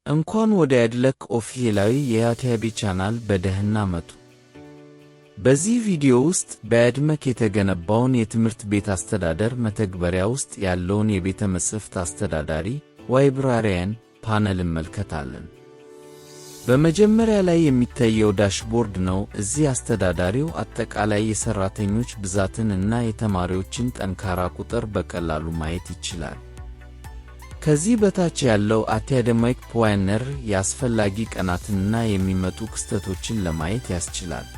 እንኳን ወደ ያድለቅ ኦፊሴላዊ የዩቲዩብ ቻናል በደህና መጡ። በዚህ ቪዲዮ ውስጥ በያድመቅ የተገነባውን የትምህርት ቤት አስተዳደር መተግበሪያ ውስጥ ያለውን የቤተ መጻሕፍት አስተዳዳሪ ላይብራሪያን ፓነል እንመለከታለን። በመጀመሪያ ላይ የሚታየው ዳሽቦርድ ነው። እዚህ አስተዳዳሪው አጠቃላይ የሰራተኞች ብዛትን እና የተማሪዎችን ጠንካራ ቁጥር በቀላሉ ማየት ይችላል። ከዚህ በታች ያለው አካዳሚክ ፕላነር የአስፈላጊ ቀናትንና የሚመጡ ክስተቶችን ለማየት ያስችላል።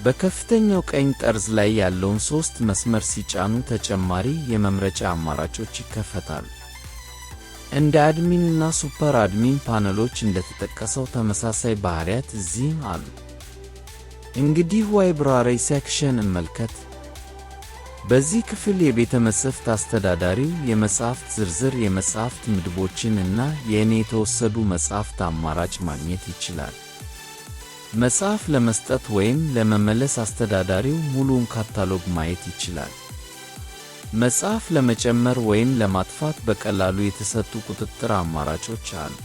በከፍተኛው ቀኝ ጠርዝ ላይ ያለውን 3 መስመር ሲጫኑ ተጨማሪ የመምረጫ አማራጮች ይከፈታሉ። እንደ አድሚን እና ሱፐር አድሚን ፓነሎች እንደተጠቀሰው ተመሳሳይ ባህሪያት እዚህም አሉ። እንግዲህ ላይብራሪ ሴክሽን እንመልከት። በዚህ ክፍል የቤተ መጻሕፍት አስተዳዳሪው የመጻሕፍት ዝርዝር፣ የመጻሕፍት ምድቦችን እና የእኔ የተወሰዱ መጻሕፍት አማራጭ ማግኘት ይችላል። መጽሐፍ ለመስጠት ወይም ለመመለስ አስተዳዳሪው ሙሉውን ካታሎግ ማየት ይችላል። መጽሐፍ ለመጨመር ወይም ለማጥፋት በቀላሉ የተሰጡ ቁጥጥር አማራጮች አሉ።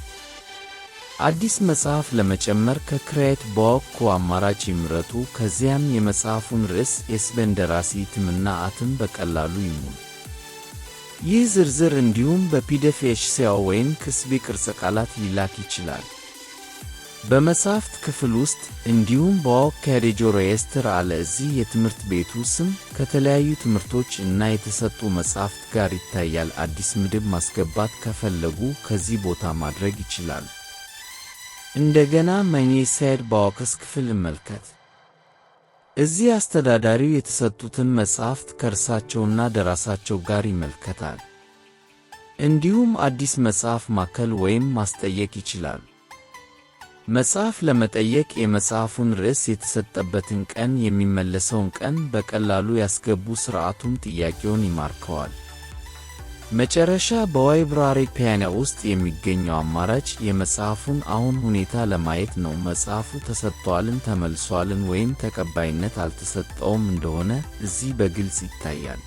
አዲስ መጽሐፍ ለመጨመር ከክሬት ቦክ አማራጭ ይምረጡ። ከዚያም የመጽሐፉን ርዕስ፣ የስም፣ ደራሲ፣ እትምና አትም በቀላሉ ይሙሉ። ይህ ዝርዝር እንዲሁም በፒዲኤፍ ኤክሴል ወይም ክስቢ ቅርጸ ቃላት ሊላክ ይችላል። በመጻሕፍት ክፍል ውስጥ እንዲሁም በዋክ ካቴጎሪስትር አለ። እዚህ የትምህርት ቤቱ ስም ከተለያዩ ትምህርቶች እና የተሰጡ መጻሕፍት ጋር ይታያል። አዲስ ምድብ ማስገባት ከፈለጉ ከዚህ ቦታ ማድረግ ይችላሉ። እንደገና መኝሳይድ በዋክስ ክፍል እንመልከት። እዚህ አስተዳዳሪው የተሰጡትን መጻሕፍት ከርዕሳቸውና ደራሳቸው ጋር ይመለከታል። እንዲሁም አዲስ መጽሐፍ ማከል ወይም ማስጠየቅ ይችላሉ። መጽሐፍ ለመጠየቅ የመጽሐፉን ርዕስ፣ የተሰጠበትን ቀን፣ የሚመለሰውን ቀን በቀላሉ ያስገቡ። ሥርዓቱም ጥያቄውን ይማርከዋል። መጨረሻ በላይብራሪ ፓነል ውስጥ የሚገኘው አማራጭ የመጽሐፉን አሁን ሁኔታ ለማየት ነው። መጽሐፉ ተሰጥቷልን፣ ተመልሷልን ወይም ተቀባይነት አልተሰጠውም እንደሆነ እዚህ በግልጽ ይታያል።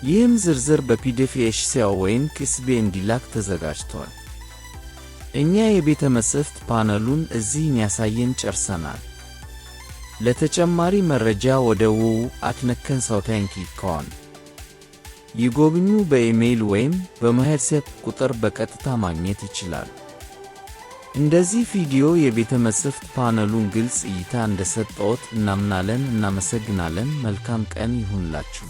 ይህም ዝርዝር በፒዲኤፍ ኤክሴል ወይም ክስቢ እንዲላክ ተዘጋጅቷል። እኛ የቤተ መጻሕፍት ፓነሉን እዚህ ያሳየን ጨርሰናል። ለተጨማሪ መረጃ ወደ www.atnekconsulting.com ይጎብኙ። በኢሜይል ወይም በWhatsApp ቁጥር በቀጥታ ማግኘት ይችላሉ። እንደዚህ ቪዲዮ የቤተ መጻሕፍት ፓነሉን ግልጽ እይታ እንደሰጠዎት እናምናለን። እናመሰግናለን። መልካም ቀን ይሁንላችሁ።